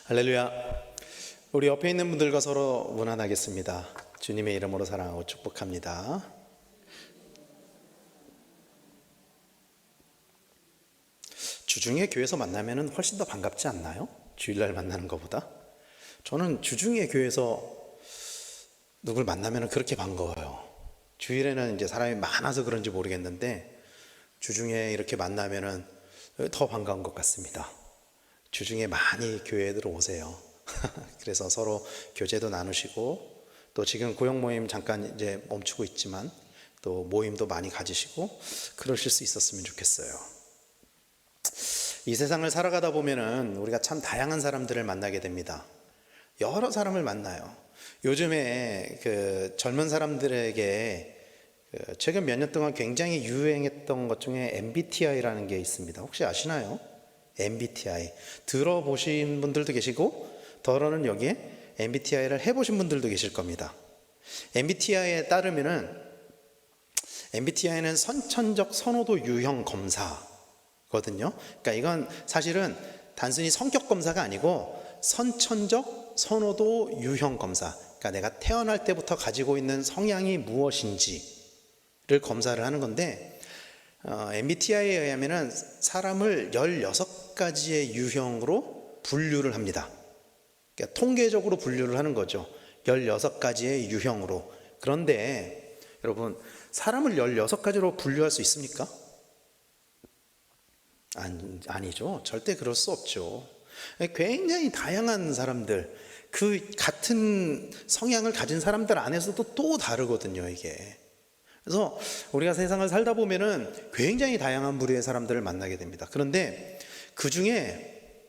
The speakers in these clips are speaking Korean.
할렐루야. 우리 옆에 있는 분들과 서로 문안하겠습니다. 주님의 이름으로 사랑하고 축복합니다. 주중에 교회에서 만나면 훨씬 더 반갑지 않나요? 주일날 만나는 것보다. 저는 주중에 교회에서 누굴 만나면 그렇게 반가워요. 주일에는 이제 사람이 많아서 그런지 모르겠는데 주중에 이렇게 만나면 더 반가운 것 같습니다. 주중에 많이 교회에 들어오세요. 그래서 서로 교제도 나누시고, 또 지금 고용 모임 잠깐 이제 멈추고 있지만 또 모임도 많이 가지시고 그러실 수 있었으면 좋겠어요. 이 세상을 살아가다 보면은 우리가 참 다양한 사람들을 만나게 됩니다. 여러 사람을 만나요. 요즘에 그 젊은 사람들에게 최근 몇 년 동안 굉장히 유행했던 것 중에 MBTI라는 게 있습니다. 혹시 아시나요? MBTI 들어보신 분들도 계시고, 더러는 여기에 MBTI를 해보신 분들도 계실 겁니다. MBTI에 따르면은 MBTI는 선천적 선호도 유형 검사거든요. 그러니까 이건 사실은 단순히 성격 검사가 아니고 선천적 선호도 유형 검사. 그러니까 내가 태어날 때부터 가지고 있는 성향이 무엇인지를 검사를 하는 건데, MBTI에 의하면 사람을 16가지의 유형으로 분류를 합니다. 그러니까 통계적으로 분류를 하는 거죠. 16가지의 유형으로. 그런데 여러분, 사람을 16가지로 분류할 수 있습니까? 아니죠. 절대 그럴 수 없죠. 굉장히 다양한 사람들, 그 같은 성향을 가진 사람들 안에서도 또 다르거든요, 이게. 그래서 우리가 세상을 살다 보면은 굉장히 다양한 부류의 사람들을 만나게 됩니다. 그런데 그 중에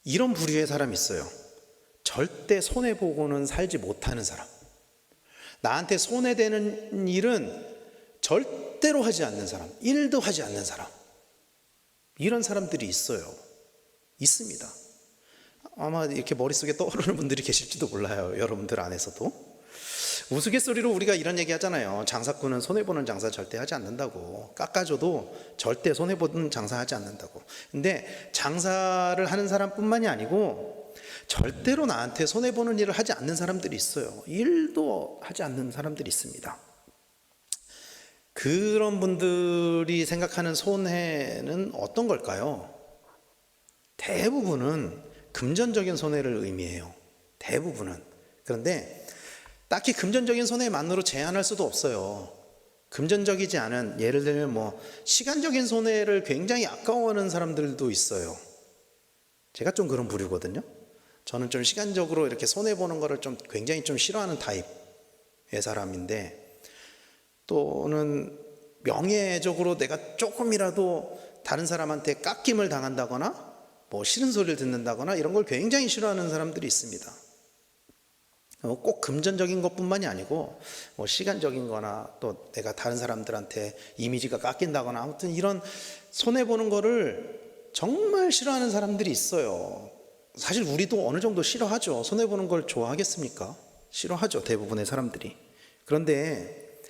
이런 부류의 사람이 있어요. 절대 손해보고는 살지 못하는 사람. 나한테 손해되는 일은 절대로 하지 않는 사람, 일도 하지 않는 사람. 이런 사람들이 있어요. 있습니다. 아마 이렇게 머릿속에 떠오르는 분들이 계실지도 몰라요. 여러분들 안에서도. 우스갯소리로 우리가 이런 얘기 하잖아요. 장사꾼은 손해보는 장사 절대 하지 않는다고. 깎아줘도 절대 손해보는 장사 하지 않는다고. 근데 장사를 하는 사람뿐만이 아니고 절대로 나한테 손해보는 일을 하지 않는 사람들이 있어요. 일도 하지 않는 사람들이 있습니다. 그런 분들이 생각하는 손해는 어떤 걸까요? 대부분은 금전적인 손해를 의미해요. 대부분은. 그런데 딱히 금전적인 손해만으로 제한할 수도 없어요. 금전적이지 않은, 예를 들면 시간적인 손해를 굉장히 아까워하는 사람들도 있어요. 제가 좀 그런 부류거든요. 저는 좀 시간적으로 이렇게 손해보는 거를 굉장히 싫어하는 타입의 사람인데, 또는 명예적으로 내가 조금이라도 다른 사람한테 깎임을 당한다거나 싫은 소리를 듣는다거나 이런 걸 굉장히 싫어하는 사람들이 있습니다. 꼭 금전적인 것뿐만이 아니고 시간적인 거나 또 내가 다른 사람들한테 이미지가 깎인다거나 아무튼 이런 손해보는 거를 정말 싫어하는 사람들이 있어요. 사실 우리도 어느 정도 싫어하죠. 손해보는 걸 좋아하겠습니까? 싫어하죠, 대부분의 사람들이. 그런데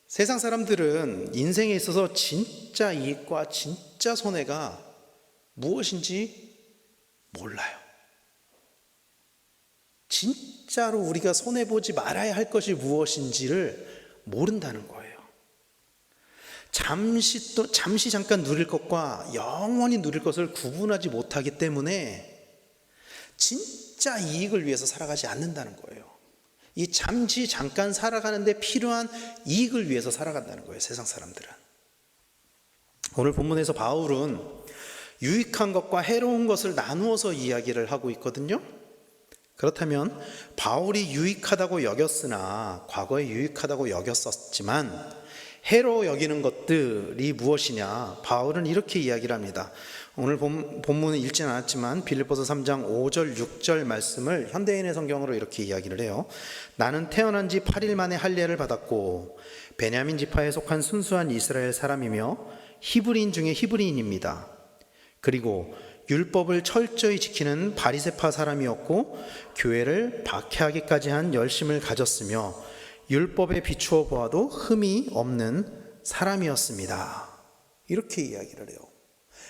세상 사람들은 인생에 있어서 진짜 이익과 진짜 손해가 무엇인지 몰라요. 진짜로 우리가 손해보지 말아야 할 것이 무엇인지를 모른다는 거예요. 잠시 잠깐 누릴 것과 영원히 누릴 것을 구분하지 못하기 때문에 진짜 이익을 위해서 살아가지 않는다는 거예요. 이 잠시 잠깐 살아가는데 필요한 이익을 위해서 살아간다는 거예요, 세상 사람들은. 오늘 본문에서 바울은 유익한 것과 해로운 것을 나누어서 이야기를 하고 있거든요. 그렇다면 바울이 유익하다고 여겼으나, 과거에 유익하다고 여겼었지만 해로 여기는 것들이 무엇이냐, 바울은 이렇게 이야기를 합니다. 오늘 본문은 읽지는 않았지만 빌립보서 3장 5절 6절 말씀을 현대인의 성경으로 이렇게 이야기를 해요. 나는 태어난 지 8일 만에 할례를 받았고 베냐민 지파에 속한 순수한 이스라엘 사람이며 히브리인 중에 히브리인입니다. 그리고 율법을 철저히 지키는 바리새파 사람이었고 교회를 박해하기까지 한 열심을 가졌으며 율법에 비추어 보아도 흠이 없는 사람이었습니다. 이렇게 이야기를 해요.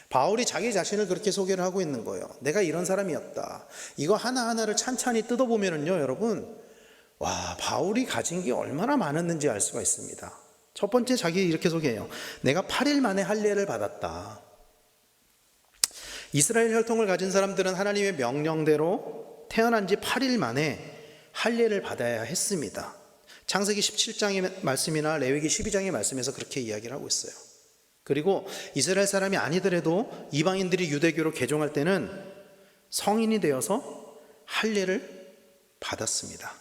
바울이 자기 자신을 그렇게 소개를 하고 있는 거예요. 내가 이런 사람이었다. 이거 하나하나를 찬찬히 뜯어보면은요, 여러분, 와, 바울이 가진 게 얼마나 많았는지 알 수가 있습니다. 첫 번째, 자기 이렇게 소개해요. 내가 8일 만에 할례를 받았다. 이스라엘 혈통을 가진 사람들은 하나님의 명령대로 태어난 지 8일 만에 할례를 받아야 했습니다. 창세기 17장의 말씀이나 레위기 12장의 말씀에서 그렇게 이야기를 하고 있어요. 그리고 이스라엘 사람이 아니더라도 이방인들이 유대교로 개종할 때는 성인이 되어서 할례를 받았습니다.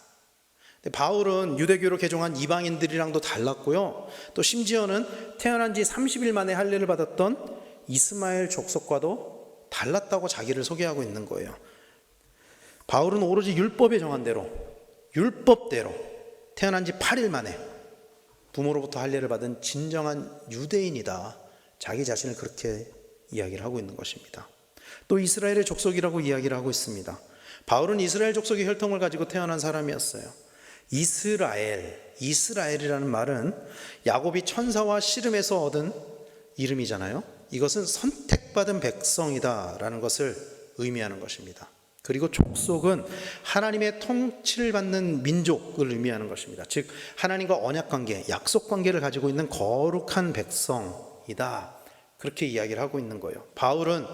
바울은 유대교로 개종한 이방인들이랑도 달랐고요. 또 심지어는 태어난 지 30일 만에 할례를 받았던 이스마엘 족속과도 달랐다고 자기를 소개하고 있는 거예요. 바울은 오로지 율법에 정한 대로, 율법대로 태어난 지 8일 만에 부모로부터 할례를 받은 진정한 유대인이다. 자기 자신을 그렇게 이야기를 하고 있는 것입니다. 또 이스라엘의 족속이라고 이야기를 하고 있습니다. 바울은 이스라엘 족속의 혈통을 가지고 태어난 사람이었어요. 이스라엘이라는 말은 야곱이 천사와 씨름에서 얻은 이름이잖아요. 이것은 선택받은 백성이다라는 것을 의미하는 것입니다. 그리고 족속은 하나님의 통치를 받는 민족을 의미하는 것입니다. 즉 하나님과 언약관계, 약속관계를 가지고 있는 거룩한 백성이다. 그렇게 이야기를 하고 있는 거예요. 바울은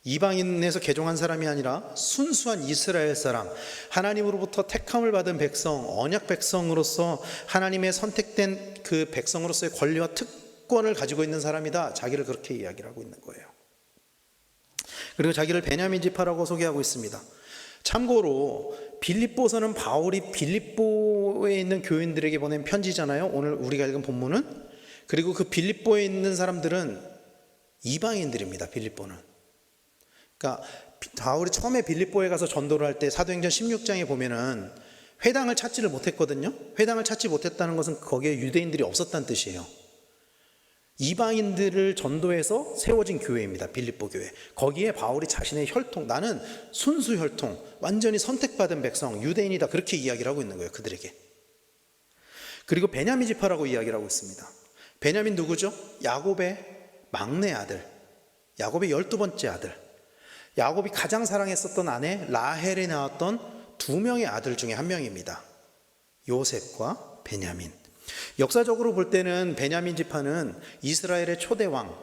이방인에서 개종한 사람이 아니라 순수한 이스라엘 사람, 하나님으로부터 택함을 받은 백성, 언약 백성으로서 하나님의 선택된 그 백성으로서의 권리와 특권을 가지고 있는 사람이다. 자기를 그렇게 이야기를 하고 있는 거예요. 그리고 자기를 베냐민 지파라고 소개하고 있습니다. 참고로 빌립보서는 바울이 빌립보에 있는 교인들에게 보낸 편지잖아요. 오늘 우리가 읽은 본문은. 그리고 그 빌립보에 있는 사람들은 이방인들입니다. 빌립보는. 그러니까 바울이 처음에 빌립보에 가서 전도를 할 때 사도행전 16장에 보면은 회당을 찾지를 못했거든요. 회당을 찾지 못했다는 것은 거기에 유대인들이 없었다는 뜻이에요. 이방인들을 전도해서 세워진 교회입니다. 빌립보 교회. 거기에 바울이 자신의 혈통, 나는 순수 혈통, 완전히 선택받은 백성, 유대인이다. 그렇게 이야기를 하고 있는 거예요. 그들에게. 그리고 베냐민 지파라고 이야기를 하고 있습니다. 베냐민 누구죠? 야곱의 막내 아들, 야곱의 12번째 아들, 야곱이 가장 사랑했었던 아내 라헬에 낳았던 2명의 아들 중에 한 명입니다. 요셉과 베냐민. 역사적으로 볼 때는 베냐민 지파는 이스라엘의 초대 왕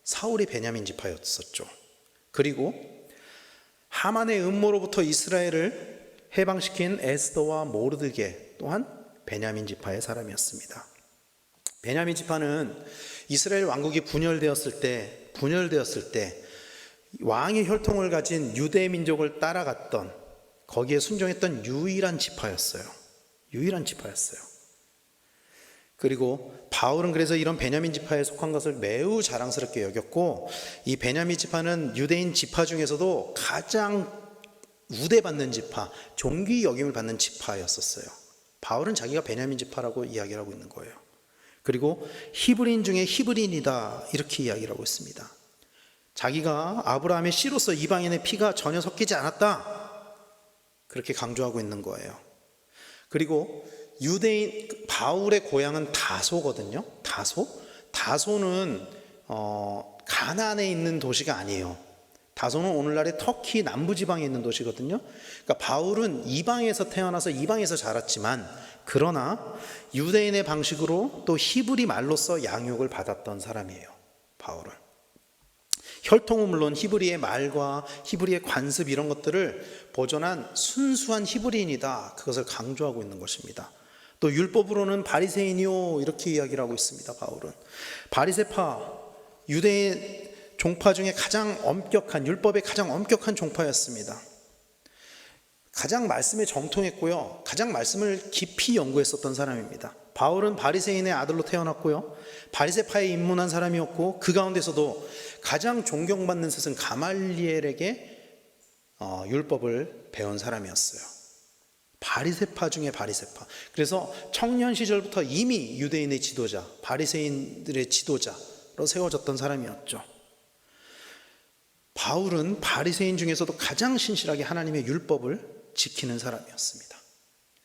사울이 베냐민 지파였었죠. 그리고 하만의 음모로부터 이스라엘을 해방시킨 에스더와 모르드게 또한 베냐민 지파의 사람이었습니다. 베냐민 지파는 이스라엘 왕국이 분열되었을 때 왕의 혈통을 가진 유대 민족을 따라갔던, 거기에 순종했던 유일한 지파였어요. 그리고 바울은 그래서 이런 베냐민 지파에 속한 것을 매우 자랑스럽게 여겼고, 이 베냐민 지파는 유대인 지파 중에서도 가장 우대받는 지파, 존귀 여김을 받는 지파였었어요. 바울은 자기가 베냐민 지파라고 이야기를 하고 있는 거예요. 그리고 히브리인 중에 히브리인이다, 이렇게 이야기를 하고 있습니다. 자기가 아브라함의 씨로서 이방인의 피가 전혀 섞이지 않았다, 그렇게 강조하고 있는 거예요. 그리고 유대인, 바울의 고향은 다소거든요. 다소는 가나안에 있는 도시가 아니에요. 다소는 오늘날의 터키 남부지방에 있는 도시거든요. 그러니까 바울은 이방에서 태어나서 이방에서 자랐지만, 그러나 유대인의 방식으로 또 히브리 말로서 양육을 받았던 사람이에요. 바울은 혈통은 물론 히브리의 말과 히브리의 관습, 이런 것들을 보존한 순수한 히브리인이다, 그것을 강조하고 있는 것입니다. 또 율법으로는 바리새인이요, 이렇게 이야기를 하고 있습니다. 바울은 바리새파, 유대의 종파 중에 가장 엄격한, 율법의 가장 엄격한 종파였습니다. 가장 말씀에 정통했고요, 가장 말씀을 깊이 연구했었던 사람입니다. 바울은 바리새인의 아들로 태어났고요, 바리새파에 입문한 사람이었고, 그 가운데서도 가장 존경받는 스승 가말리엘에게 율법을 배운 사람이었어요. 바리새파 중에 바리새파. 그래서 청년 시절부터 이미 유대인의 지도자, 바리새인들의 지도자로 세워졌던 사람이었죠. 바울은 바리새인 중에서도 가장 신실하게 하나님의 율법을 지키는 사람이었습니다.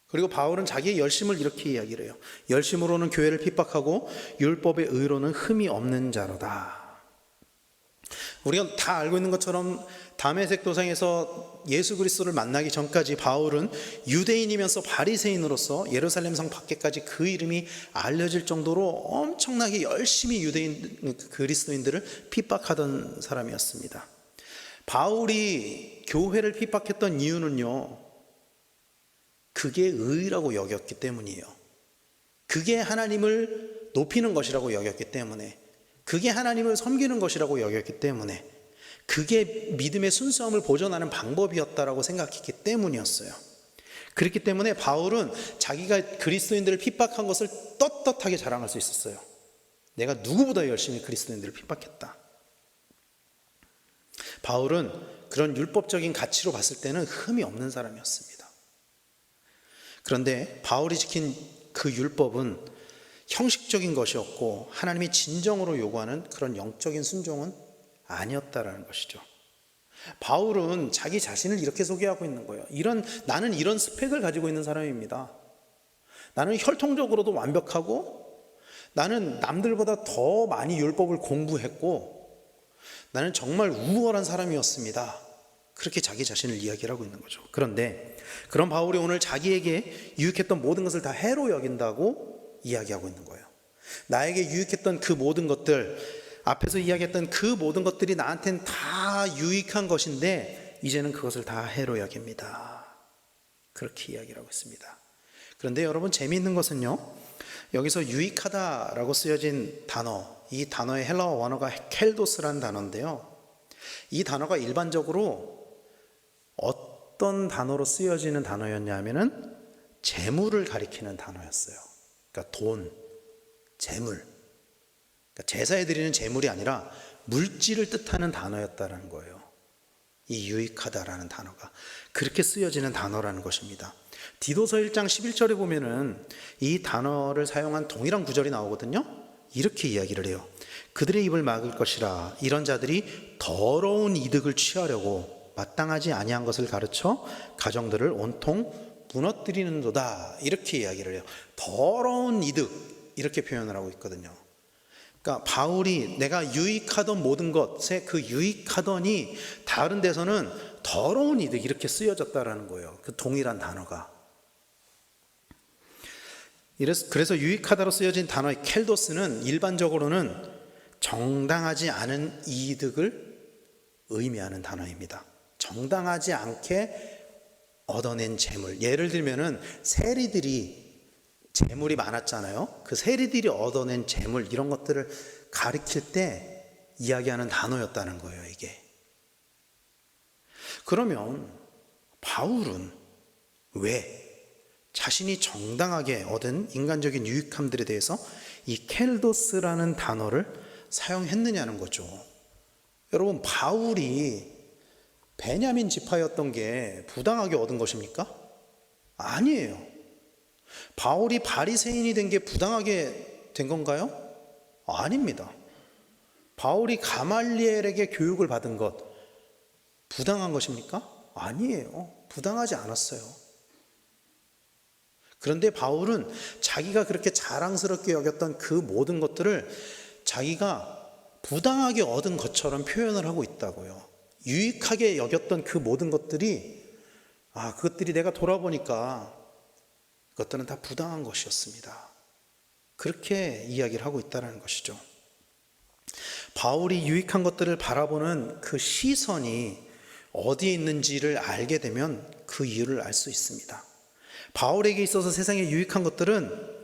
그리고 바울은 자기의 열심을 이렇게 이야기를 해요. 열심으로는 교회를 핍박하고 율법의 의로는 흠이 없는 자로다. 우리가 다 알고 있는 것처럼 다메섹 도상에서 예수 그리스도를 만나기 전까지 바울은 유대인이면서 바리새인으로서 예루살렘 성 밖에까지 그 이름이 알려질 정도로 엄청나게 열심히 유대인 그리스도인들을 핍박하던 사람이었습니다. 바울이 교회를 핍박했던 이유는요, 그게 의라고 여겼기 때문이에요. 그게 하나님을 높이는 것이라고 여겼기 때문에, 그게 하나님을 섬기는 것이라고 여겼기 때문에, 그게 믿음의 순수함을 보존하는 방법이었다라고 생각했기 때문이었어요. 그렇기 때문에 바울은 자기가 그리스도인들을 핍박한 것을 떳떳하게 자랑할 수 있었어요. 내가 누구보다 열심히 그리스도인들을 핍박했다. 바울은 그런 율법적인 가치로 봤을 때는 흠이 없는 사람이었습니다. 그런데 바울이 지킨 그 율법은 형식적인 것이었고 하나님이 진정으로 요구하는 그런 영적인 순종은 아니었다라는 것이죠. 바울은 자기 자신을 이렇게 소개하고 있는 거예요. 나는 이런 스펙을 가지고 있는 사람입니다. 나는 혈통적으로도 완벽하고, 나는 남들보다 더 많이 율법을 공부했고, 나는 정말 우월한 사람이었습니다. 그렇게 자기 자신을 이야기를 하고 있는 거죠. 그런데 그런 바울이 오늘 자기에게 유익했던 모든 것을 다 해로 여긴다고 이야기하고 있는 거예요. 나에게 유익했던 그 모든 것들, 앞에서 이야기했던 그 모든 것들이 나한테는 다 유익한 것인데 이제는 그것을 다 해로 여깁니다. 그렇게 이야기를 하고 있습니다. 그런데 여러분, 재미있는 것은요, 여기서 유익하다라고 쓰여진 단어, 이 단어의 헬라어 원어가 켈도스라는 단어인데요, 이 단어가 일반적으로 어떤 단어로 쓰여지는 단어였냐 하면은 재물을 가리키는 단어였어요. 그러니까 돈, 재물, 그러니까 제사에 드리는 재물이 아니라 물질을 뜻하는 단어였다는 거예요. 이 유익하다라는 단어가 그렇게 쓰여지는 단어라는 것입니다. 디도서 1장 11절에 보면은 이 단어를 사용한 동일한 구절이 나오거든요. 이렇게 이야기를 해요. 그들의 입을 막을 것이라. 이런 자들이 더러운 이득을 취하려고 마땅하지 아니한 것을 가르쳐 가정들을 온통 무너뜨리는도다. 이렇게 이야기를 해요. 더러운 이득, 이렇게 표현을 하고 있거든요. 그러니까 바울이 내가 유익하던 모든 것에 그 유익하더니 다른 데서는 더러운 이득, 이렇게 쓰여졌다라는 거예요. 그 동일한 단어가. 그래서 유익하다로 쓰여진 단어의 켈도스는 일반적으로는 정당하지 않은 이득을 의미하는 단어입니다. 정당하지 않게 얻어낸 재물. 예를 들면은 세리들이 재물이 많았잖아요. 그 세리들이 얻어낸 재물, 이런 것들을 가리킬 때 이야기하는 단어였다는 거예요, 이게. 그러면 바울은 왜 자신이 정당하게 얻은 인간적인 유익함들에 대해서 이 켈도스라는 단어를 사용했느냐는 거죠. 여러분, 바울이 베냐민 지파였던 게 부당하게 얻은 것입니까? 아니에요. 바울이 바리새인이 된 게 부당하게 된 건가요? 아닙니다. 바울이 가말리엘에게 교육을 받은 것 부당한 것입니까? 아니에요. 부당하지 않았어요. 그런데 바울은 자기가 그렇게 자랑스럽게 여겼던 그 모든 것들을 자기가 부당하게 얻은 것처럼 표현을 하고 있다고요. 유익하게 여겼던 그 모든 것들이, 그것들이 내가 돌아보니까 그것들은 다 부당한 것이었습니다. 그렇게 이야기를 하고 있다는 것이죠. 바울이 유익한 것들을 바라보는 그 시선이 어디에 있는지를 알게 되면 그 이유를 알 수 있습니다. 바울에게 있어서 세상에 유익한 것들은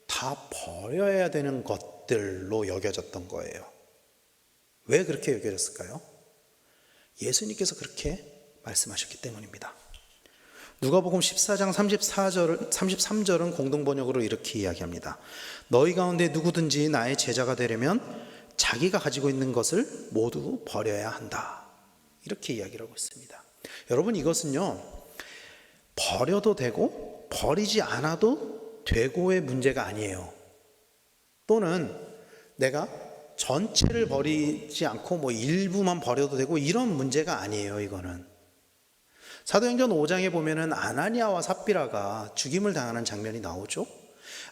다 버려야 되는 것들로 여겨졌던 거예요. 왜 그렇게 여겨졌을까요? 예수님께서 그렇게 말씀하셨기 때문입니다. 누가복음 14장 33절은 공동번역으로 이렇게 이야기합니다. 너희 가운데 누구든지 나의 제자가 되려면 자기가 가지고 있는 것을 모두 버려야 한다. 이렇게 이야기를 하고 있습니다. 여러분, 이것은요, 버려도 되고 버리지 않아도 되고의 문제가 아니에요. 또는 내가 전체를 버리지 않고 일부만 버려도 되고 이런 문제가 아니에요. 이거는 사도행전 5장에 보면은 아나니아와 삽비라가 죽임을 당하는 장면이 나오죠.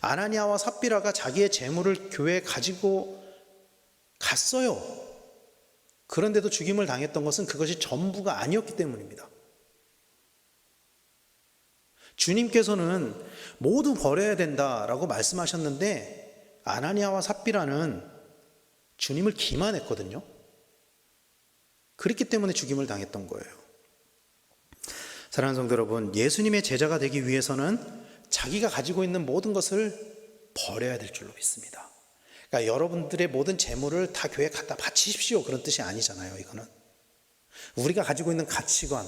아나니아와 삽비라가 자기의 재물을 교회에 가지고 갔어요. 그런데도 죽임을 당했던 것은 그것이 전부가 아니었기 때문입니다. 주님께서는 모두 버려야 된다라고 말씀하셨는데 아나니아와 삽비라는 주님을 기만했거든요. 그렇기 때문에 죽임을 당했던 거예요. 사랑하는 성도 여러분, 예수님의 제자가 되기 위해서는 자기가 가지고 있는 모든 것을 버려야 될 줄로 믿습니다. 그러니까 여러분들의 모든 재물을 다 교회에 갖다 바치십시오, 그런 뜻이 아니잖아요. 이거는 우리가 가지고 있는 가치관,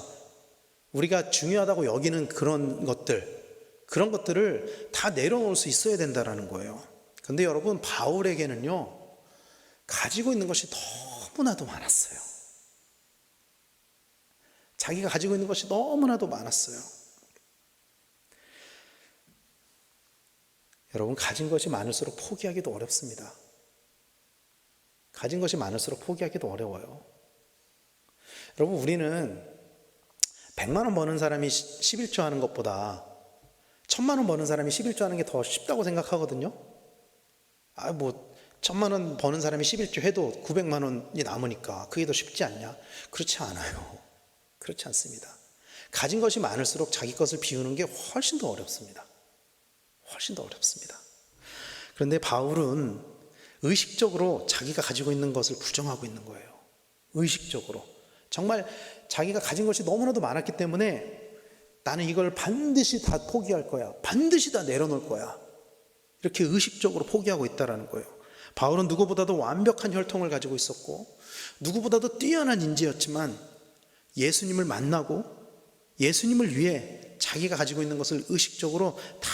우리가 중요하다고 여기는 그런 것들을 다 내려놓을 수 있어야 된다는 거예요. 그런데 여러분, 바울에게는요 가지고 있는 것이 너무나도 많았어요. 자기가 가지고 있는 것이 너무나도 많았어요. 여러분, 가진 것이 많을수록 포기하기도 어렵습니다. 가진 것이 많을수록 포기하기도 어려워요. 여러분, 우리는 100만 원 버는 사람이 11조 하는 것보다 1000만 원 버는 사람이 11조 하는 게 더 쉽다고 생각하거든요. 1000만 원 버는 사람이 11조 해도 900만 원이 남으니까 그게 더 쉽지 않냐? 그렇지 않아요. 그렇지 않습니다. 가진 것이 많을수록 자기 것을 비우는 게 훨씬 더 어렵습니다. 훨씬 더 어렵습니다. 그런데 바울은 의식적으로 자기가 가지고 있는 것을 부정하고 있는 거예요. 의식적으로. 정말 자기가 가진 것이 너무나도 많았기 때문에 나는 이걸 반드시 다 포기할 거야. 반드시 다 내려놓을 거야. 이렇게 의식적으로 포기하고 있다는 거예요. 바울은 누구보다도 완벽한 혈통을 가지고 있었고 누구보다도 뛰어난 인재였지만 예수님을 만나고 예수님을 위해 자기가 가지고 있는 것을 의식적으로 다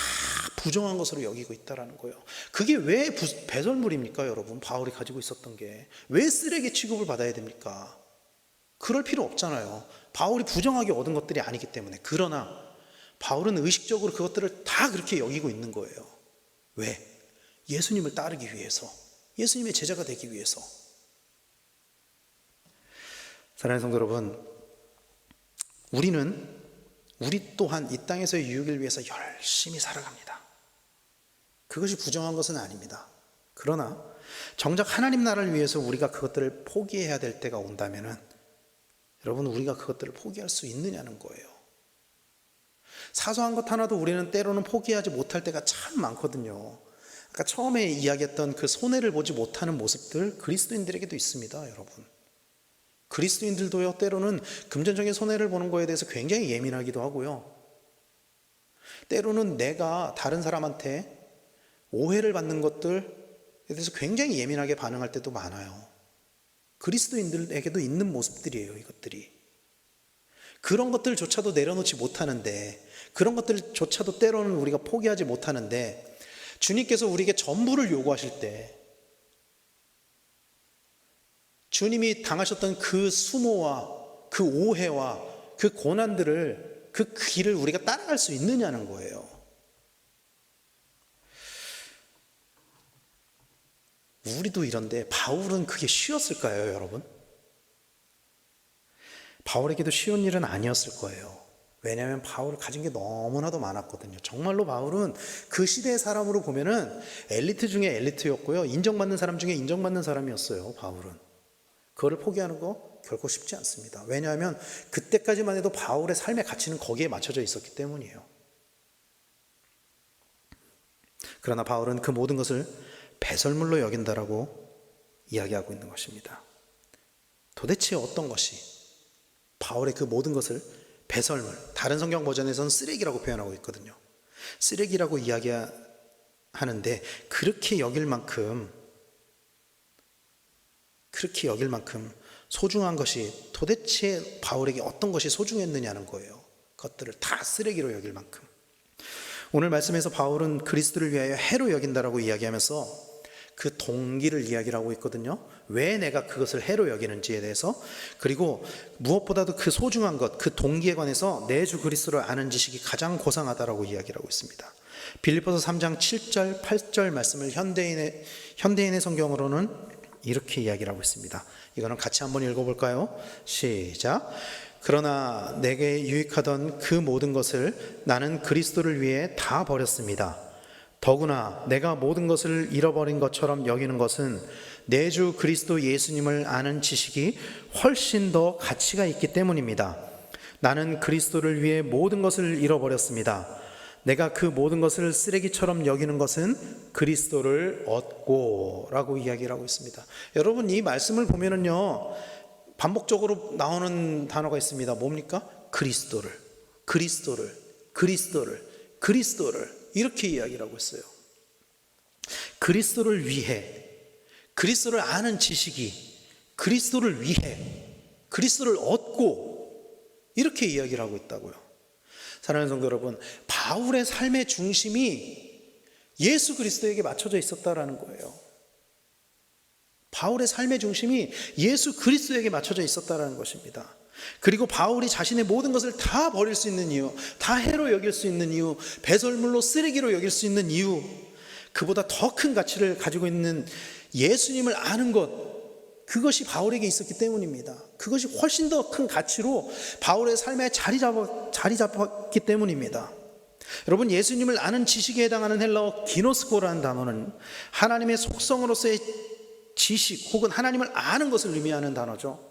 부정한 것으로 여기고 있다는 거예요. 그게 왜 배설물입니까, 여러분? 바울이 가지고 있었던 게 왜 쓰레기 취급을 받아야 됩니까? 그럴 필요 없잖아요. 바울이 부정하게 얻은 것들이 아니기 때문에. 그러나 바울은 의식적으로 그것들을 다 그렇게 여기고 있는 거예요. 왜? 예수님을 따르기 위해서, 예수님의 제자가 되기 위해서. 사랑하는 성도 여러분, 우리 또한 이 땅에서의 유익을 위해서 열심히 살아갑니다. 그것이 부정한 것은 아닙니다. 그러나 정작 하나님 나라를 위해서 우리가 그것들을 포기해야 될 때가 온다면은 여러분, 우리가 그것들을 포기할 수 있느냐는 거예요. 사소한 것 하나도 우리는 때로는 포기하지 못할 때가 참 많거든요. 아까 처음에 이야기했던 그 손해를 보지 못하는 모습들, 그리스도인들에게도 있습니다, 여러분. 그리스도인들도요, 때로는 금전적인 손해를 보는 거에 대해서 굉장히 예민하기도 하고요. 때로는 내가 다른 사람한테 오해를 받는 것들에 대해서 굉장히 예민하게 반응할 때도 많아요. 그리스도인들에게도 있는 모습들이에요, 이것들이. 그런 것들조차도 내려놓지 못하는데, 그런 것들조차도 때로는 우리가 포기하지 못하는데, 주님께서 우리에게 전부를 요구하실 때 주님이 당하셨던 그 수모와 그 오해와 그 고난들을, 그 길을 우리가 따라갈 수 있느냐는 거예요. 우리도 이런데 바울은 그게 쉬웠을까요, 여러분? 바울에게도 쉬운 일은 아니었을 거예요. 왜냐하면 바울이 가진 게 너무나도 많았거든요. 정말로 바울은 그 시대의 사람으로 보면은 엘리트 중에 엘리트였고요, 인정받는 사람 중에 인정받는 사람이었어요. 바울은 그거를 포기하는 거 결코 쉽지 않습니다. 왜냐하면 그때까지만 해도 바울의 삶의 가치는 거기에 맞춰져 있었기 때문이에요. 그러나 바울은 그 모든 것을 배설물로 여긴다라고 이야기하고 있는 것입니다. 도대체 어떤 것이 바울의 그 모든 것을 배설물, 다른 성경 버전에서는 쓰레기라고 표현하고 있거든요. 쓰레기라고 이야기하는데 그렇게 여길 만큼 소중한 것이 도대체 바울에게 어떤 것이 소중했느냐는 거예요. 그것들을 다 쓰레기로 여길 만큼. 오늘 말씀에서 바울은 그리스도를 위하여 해로 여긴다라고 이야기하면서 그 동기를 이야기를 하고 있거든요. 왜 내가 그것을 해로 여기는지에 대해서, 그리고 무엇보다도 그 소중한 것, 그 동기에 관해서 내 주 그리스도를 아는 지식이 가장 고상하다라고 이야기를 하고 있습니다. 빌립보서 3장 7절 8절 말씀을 현대인의 성경으로는 이렇게 이야기를 하고 있습니다. 이거는 같이 한번 읽어볼까요? 시작. 그러나 내게 유익하던 그 모든 것을 나는 그리스도를 위해 다 버렸습니다. 더구나 내가 모든 것을 잃어버린 것처럼 여기는 것은 내 주 그리스도 예수님을 아는 지식이 훨씬 더 가치가 있기 때문입니다. 나는 그리스도를 위해 모든 것을 잃어버렸습니다. 내가 그 모든 것을 쓰레기처럼 여기는 것은 그리스도를 얻고 라고 이야기를 하고 있습니다. 여러분, 이 말씀을 보면은요, 반복적으로 나오는 단어가 있습니다. 뭡니까? 그리스도를 이렇게 이야기를 하고 있어요. 그리스도를 위해, 그리스도를 아는 지식이 그리스도를 위해, 그리스도를 얻고 이렇게 이야기를 하고 있다고요. 사랑하는 성도 여러분, 바울의 삶의 중심이 예수 그리스도에게 맞춰져 있었다라는 거예요. 바울의 삶의 중심이 예수 그리스도에게 맞춰져 있었다라는 것입니다. 그리고 바울이 자신의 모든 것을 다 버릴 수 있는 이유, 다 해로 여길 수 있는 이유, 배설물로 쓰레기로 여길 수 있는 이유, 그보다 더 큰 가치를 가지고 있는 예수님을 아는 것, 그것이 바울에게 있었기 때문입니다. 그것이 훨씬 더 큰 가치로 바울의 삶에 자리 잡았기 때문입니다. 여러분, 예수님을 아는 지식에 해당하는 헬라어 기노스코라는 단어는 하나님의 속성으로서의 지식 혹은 하나님을 아는 것을 의미하는 단어죠.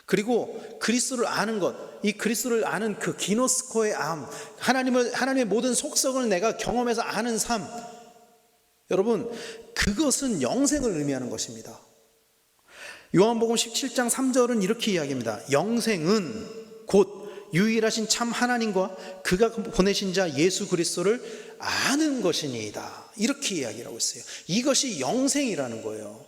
그리고 그리스도를 아는 것, 이 그리스도를 아는 그 기노스코의 암, 하나님의 모든 속성을 내가 경험해서 아는 삶, 여러분, 그것은 영생을 의미하는 것입니다. 요한복음 17장 3절은 이렇게 이야기합니다. 영생은 곧 유일하신 참 하나님과 그가 보내신 자 예수 그리스도를 아는 것이니이다. 이렇게 이야기를 하고 있어요. 이것이 영생이라는 거예요.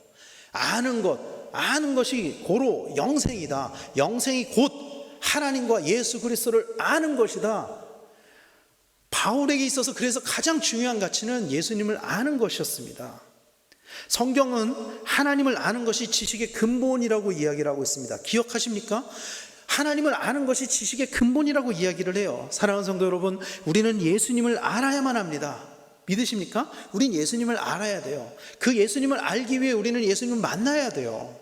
아는 것이 고로 영생이다. 영생이 곧 하나님과 예수 그리스도를 아는 것이다. 바울에게 있어서 그래서 가장 중요한 가치는 예수님을 아는 것이었습니다. 성경은 하나님을 아는 것이 지식의 근본이라고 이야기를 하고 있습니다. 기억하십니까? 하나님을 아는 것이 지식의 근본이라고 이야기를 해요. 사랑하는 성도 여러분, 우리는 예수님을 알아야만 합니다. 믿으십니까? 우린 예수님을 알아야 돼요. 그 예수님을 알기 위해 우리는 예수님을 만나야 돼요.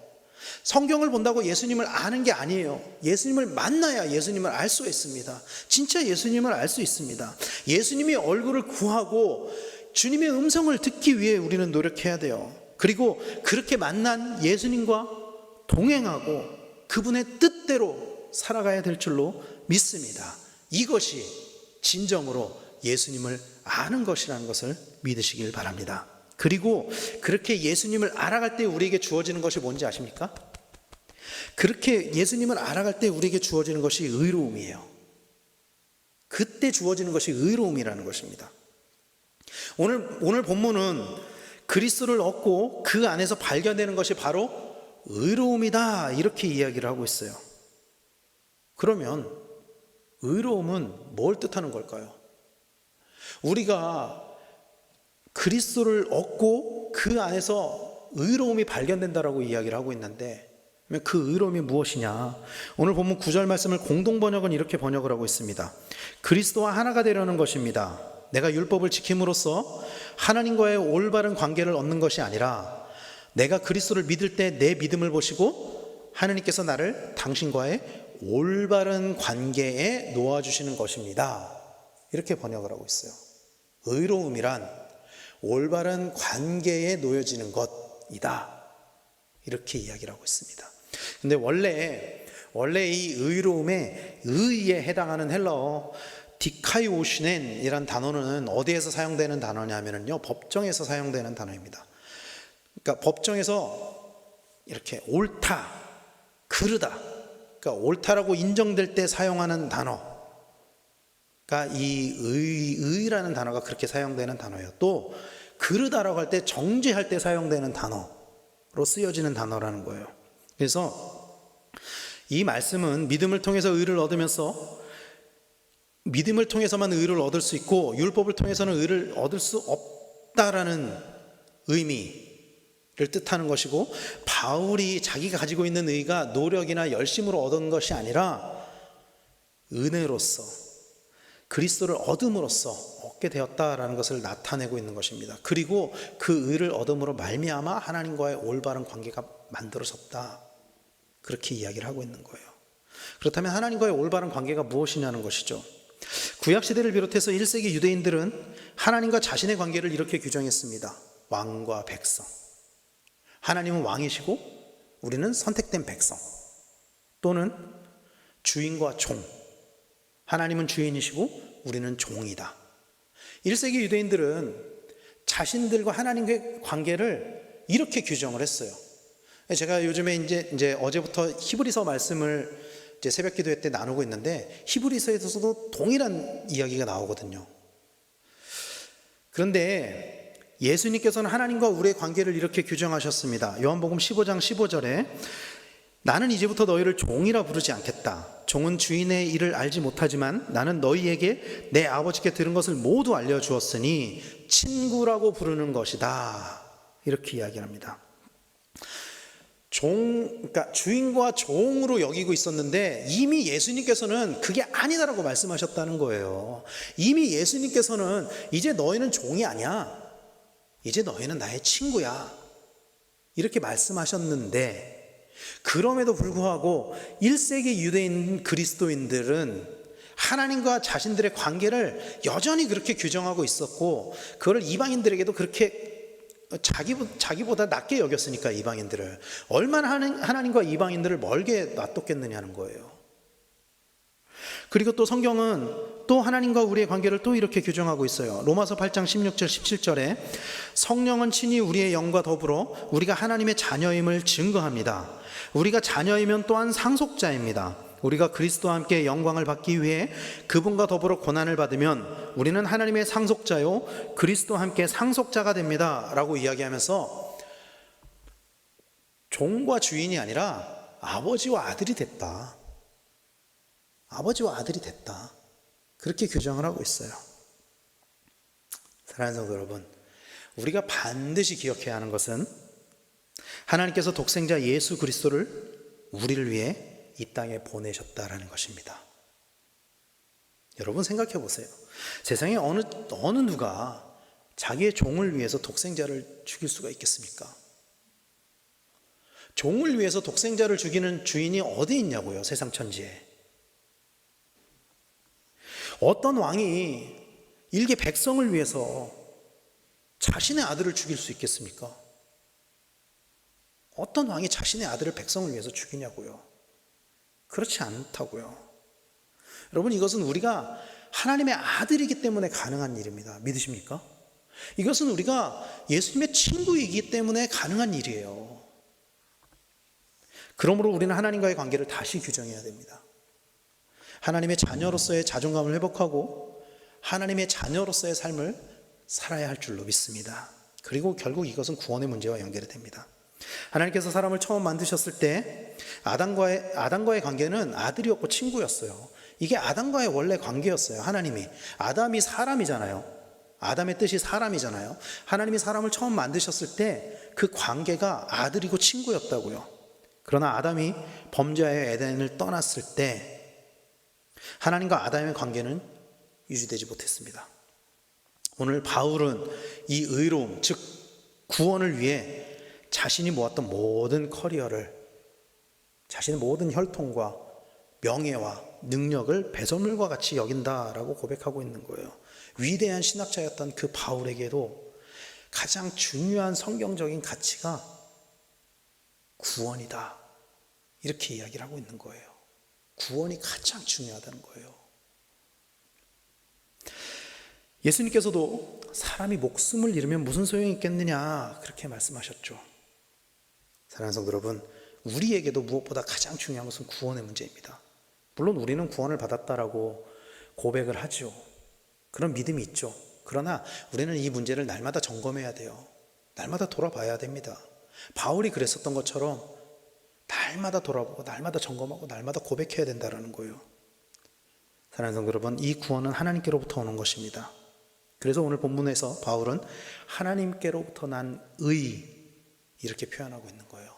성경을 본다고 예수님을 아는 게 아니에요. 예수님을 만나야 예수님을 알 수 있습니다. 진짜 예수님을 알 수 있습니다. 예수님의 얼굴을 구하고 주님의 음성을 듣기 위해 우리는 노력해야 돼요. 그리고 그렇게 만난 예수님과 동행하고 그분의 뜻대로 살아가야 될 줄로 믿습니다. 이것이 진정으로 예수님을 아는 것이라는 것을 믿으시길 바랍니다. 그리고 그렇게 예수님을 알아갈 때 우리에게 주어지는 것이 뭔지 아십니까? 그렇게 예수님을 알아갈 때 우리에게 주어지는 것이 의로움이에요. 그때 주어지는 것이 의로움이라는 것입니다. 오늘 본문은 그리스도를 얻고 그 안에서 발견되는 것이 바로 의로움이다, 이렇게 이야기를 하고 있어요. 그러면 의로움은 뭘 뜻하는 걸까요? 우리가 그리스도를 얻고 그 안에서 의로움이 발견된다라고 이야기를 하고 있는데, 그 의로움이 무엇이냐? 오늘 본문 9절 말씀을 공동번역은 이렇게 번역을 하고 있습니다. 그리스도와 하나가 되려는 것입니다. 내가 율법을 지킴으로써 하나님과의 올바른 관계를 얻는 것이 아니라 내가 그리스도를 믿을 때 내 믿음을 보시고 하나님께서 나를 당신과의 올바른 관계에 놓아주시는 것입니다. 이렇게 번역을 하고 있어요. 의로움이란 올바른 관계에 놓여지는 것이다, 이렇게 이야기를 하고 있습니다. 근데 원래 이 의로움의 의에 해당하는 헬라어 디카이오시넨이란 단어는 어디에서 사용되는 단어냐면요, 법정에서 사용되는 단어입니다. 그러니까 법정에서 이렇게 옳다, 그르다, 그러니까 옳다라고 인정될 때 사용하는 단어, 그러니까 이 의라는 단어가 그렇게 사용되는 단어예요. 또 그르다라고 할 때 정죄할 때 사용되는 단어로 쓰여지는 단어라는 거예요. 그래서 이 말씀은 믿음을 통해서 의를 얻으면서 믿음을 통해서만 의를 얻을 수 있고 율법을 통해서는 의를 얻을 수 없다라는 의미를 뜻하는 것이고, 바울이 자기가 가지고 있는 의가 노력이나 열심으로 얻은 것이 아니라 은혜로서 그리스도를 얻음으로써 얻게 되었다라는 것을 나타내고 있는 것입니다. 그리고 그 의를 얻음으로 말미암아 하나님과의 올바른 관계가 만들어졌다, 그렇게 이야기를 하고 있는 거예요. 그렇다면 하나님과의 올바른 관계가 무엇이냐는 것이죠. 구약시대를 비롯해서 1세기 유대인들은 하나님과 자신의 관계를 이렇게 규정했습니다. 왕과 백성, 하나님은 왕이시고 우리는 선택된 백성, 또는 주인과 종, 하나님은 주인이시고 우리는 종이다. 1세기 유대인들은 자신들과 하나님과의 관계를 이렇게 규정을 했어요. 제가 요즘에 이제 어제부터 히브리서 말씀을 이제 새벽 기도회 때 나누고 있는데, 히브리서에서도 동일한 이야기가 나오거든요. 그런데 예수님께서는 하나님과 우리의 관계를 이렇게 규정하셨습니다. 요한복음 15장 15절에 나는 이제부터 너희를 종이라 부르지 않겠다. 종은 주인의 일을 알지 못하지만 나는 너희에게 내 아버지께 들은 것을 모두 알려주었으니 친구라고 부르는 것이다. 이렇게 이야기합니다. 그러니까 주인과 종으로 여기고 있었는데 이미 예수님께서는 그게 아니다라고 말씀하셨다는 거예요. 이미 예수님께서는 이제 너희는 종이 아니야. 이제 너희는 나의 친구야. 이렇게 말씀하셨는데, 그럼에도 불구하고 1세기 유대인 그리스도인들은 하나님과 자신들의 관계를 여전히 그렇게 규정하고 있었고, 그걸 이방인들에게도 그렇게 자기보다 낮게 여겼으니까, 이방인들을 얼마나 하나님과 이방인들을 멀게 놔뒀겠느냐는 거예요. 그리고 또 성경은 또 하나님과 우리의 관계를 또 이렇게 규정하고 있어요. 로마서 8장 16절 17절에 성령은 친히 우리의 영과 더불어 우리가 하나님의 자녀임을 증거합니다. 우리가 자녀이면 또한 상속자입니다. 우리가 그리스도와 함께 영광을 받기 위해 그분과 더불어 고난을 받으면 우리는 하나님의 상속자요 그리스도와 함께 상속자가 됩니다 라고 이야기하면서 종과 주인이 아니라 아버지와 아들이 됐다. 아버지와 아들이 됐다. 그렇게 규정을 하고 있어요. 사랑하는 성도 여러분, 우리가 반드시 기억해야 하는 것은 하나님께서 독생자 예수 그리스도를 우리를 위해 이 땅에 보내셨다라는 것입니다. 여러분 생각해 보세요. 세상에 어느 누가 자기의 종을 위해서 독생자를 죽일 수가 있겠습니까? 종을 위해서 독생자를 죽이는 주인이 어디 있냐고요, 세상 천지에. 어떤 왕이 일개 백성을 위해서 자신의 아들을 죽일 수 있겠습니까? 어떤 왕이 자신의 아들을 백성을 위해서 죽이냐고요. 그렇지 않다고요. 여러분, 이것은 우리가 하나님의 아들이기 때문에 가능한 일입니다. 믿으십니까? 이것은 우리가 예수님의 친구이기 때문에 가능한 일이에요. 그러므로 우리는 하나님과의 관계를 다시 규정해야 됩니다. 하나님의 자녀로서의 자존감을 회복하고 하나님의 자녀로서의 삶을 살아야 할 줄로 믿습니다. 그리고 결국 이것은 구원의 문제와 연결이 됩니다. 하나님께서 사람을 처음 만드셨을 때 아담과의 관계는 아들이었고 친구였어요. 이게 아담과의 원래 관계였어요. 아담이 사람이잖아요. 아담의 뜻이 사람이잖아요. 하나님이 사람을 처음 만드셨을 때 그 관계가 아들이고 친구였다고요. 그러나 아담이 범죄하여 에덴을 떠났을 때 하나님과 아담의 관계는 유지되지 못했습니다. 오늘 바울은 이 의로움, 즉 구원을 위해 자신이 모았던 모든 커리어를, 자신의 모든 혈통과 명예와 능력을 배설물과 같이 여긴다라고 고백하고 있는 거예요. 위대한 신학자였던 그 바울에게도 가장 중요한 성경적인 가치가 구원이다, 이렇게 이야기를 하고 있는 거예요. 구원이 가장 중요하다는 거예요. 예수님께서도 사람이 목숨을 잃으면 무슨 소용이 있겠느냐, 그렇게 말씀하셨죠. 사랑하는 성도 여러분, 우리에게도 무엇보다 가장 중요한 것은 구원의 문제입니다. 물론 우리는 구원을 받았다라고 고백을 하죠. 그런 믿음이 있죠. 그러나 우리는 이 문제를 날마다 점검해야 돼요. 날마다 돌아봐야 됩니다. 바울이 그랬었던 것처럼 날마다 돌아보고 날마다 점검하고 날마다 고백해야 된다는 거예요. 사랑하는 성도 여러분, 이 구원은 하나님께로부터 오는 것입니다. 그래서 오늘 본문에서 바울은 하나님께로부터 난 의, 이렇게 표현하고 있는 거예요.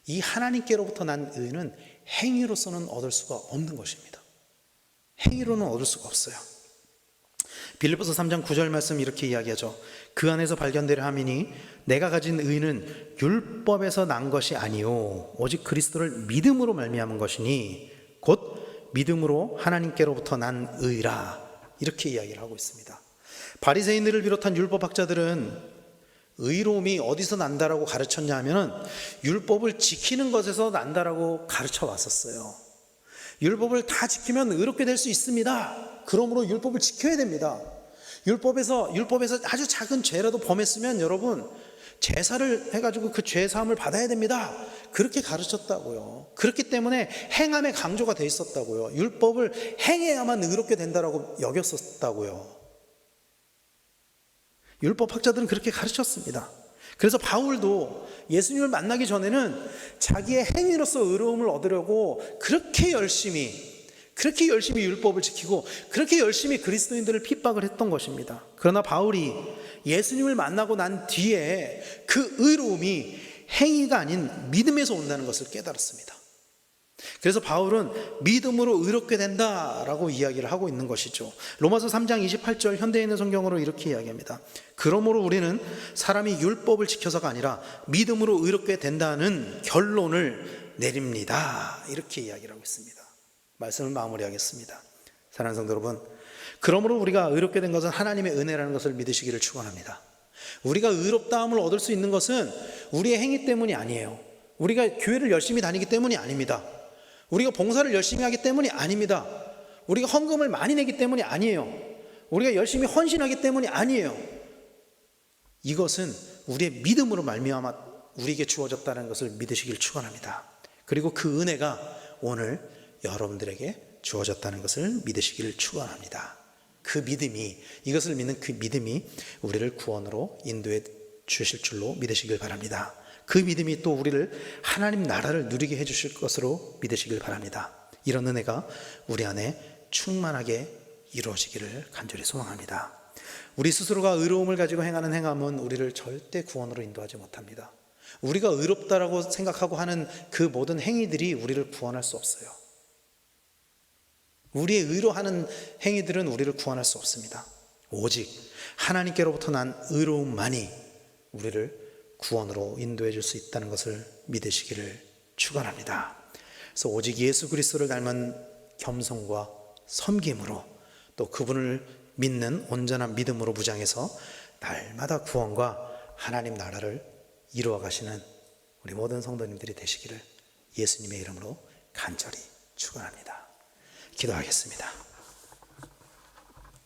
이 하나님께로부터 난 의는 행위로서는 얻을 수가 없는 것입니다. 행위로는 얻을 수가 없어요. 빌립보서 3장 9절 말씀 이렇게 이야기하죠. 그 안에서 발견되려 함이니 내가 가진 의는 율법에서 난 것이 아니요 오직 그리스도를 믿음으로 말미암은 것이니 곧 믿음으로 하나님께로부터 난 의라, 이렇게 이야기를 하고 있습니다. 바리새인들을 비롯한 율법학자들은 의로움이 어디서 난다라고 가르쳤냐 하면은 율법을 지키는 것에서 난다라고 가르쳐 왔었어요. 율법을 다 지키면 의롭게 될 수 있습니다. 그러므로 율법을 지켜야 됩니다. 율법에서 아주 작은 죄라도 범했으면 여러분 제사를 해가지고 그 죄 사함을 받아야 됩니다. 그렇게 가르쳤다고요. 그렇기 때문에 행함의 강조가 돼 있었다고요. 율법을 행해야만 의롭게 된다라고 여겼었다고요. 율법학자들은 그렇게 가르쳤습니다. 그래서 바울도 예수님을 만나기 전에는 자기의 행위로서 의로움을 얻으려고 그렇게 열심히 율법을 지키고 그렇게 열심히 그리스도인들을 핍박을 했던 것입니다. 그러나 바울이 예수님을 만나고 난 뒤에 그 의로움이 행위가 아닌 믿음에서 온다는 것을 깨달았습니다. 그래서 바울은 믿음으로 의롭게 된다라고 이야기를 하고 있는 것이죠. 로마서 3장 28절 현대인의 성경으로 이렇게 이야기합니다. 그러므로 우리는 사람이 율법을 지켜서가 아니라 믿음으로 의롭게 된다는 결론을 내립니다. 이렇게 이야기를 하고 있습니다. 말씀을 마무리하겠습니다. 사랑하는 성도 여러분, 그러므로 우리가 의롭게 된 것은 하나님의 은혜라는 것을 믿으시기를 축원합니다. 우리가 의롭다함을 얻을 수 있는 것은 우리의 행위 때문이 아니에요. 우리가 교회를 열심히 다니기 때문이 아닙니다. 우리가 봉사를 열심히 하기 때문이 아닙니다. 우리가 헌금을 많이 내기 때문이 아니에요. 우리가 열심히 헌신하기 때문이 아니에요. 이것은 우리의 믿음으로 말미암아 우리에게 주어졌다는 것을 믿으시길 축원합니다. 그리고 그 은혜가 오늘 여러분들에게 주어졌다는 것을 믿으시기를 축원합니다. 그 믿음이, 이것을 믿는 그 믿음이 우리를 구원으로 인도해 주실 줄로 믿으시길 바랍니다. 그 믿음이 또 우리를 하나님 나라를 누리게 해주실 것으로 믿으시길 바랍니다. 이런 은혜가 우리 안에 충만하게 이루어지기를 간절히 소망합니다. 우리 스스로가 의로움을 가지고 행하는 행함은 우리를 절대 구원으로 인도하지 못합니다. 우리가 의롭다라고 생각하고 하는 그 모든 행위들이 우리를 구원할 수 없어요. 우리의 의로하는 행위들은 우리를 구원할 수 없습니다. 오직 하나님께로부터 난 의로움만이 우리를 구원으로 인도해 줄 수 있다는 것을 믿으시기를 축원합니다. 그래서 오직 예수 그리스도를 닮은 겸손과 섬김으로 또 그분을 믿는 온전한 믿음으로 무장해서 날마다 구원과 하나님 나라를 이루어 가시는 우리 모든 성도님들이 되시기를 예수님의 이름으로 간절히 축원합니다. 기도하겠습니다.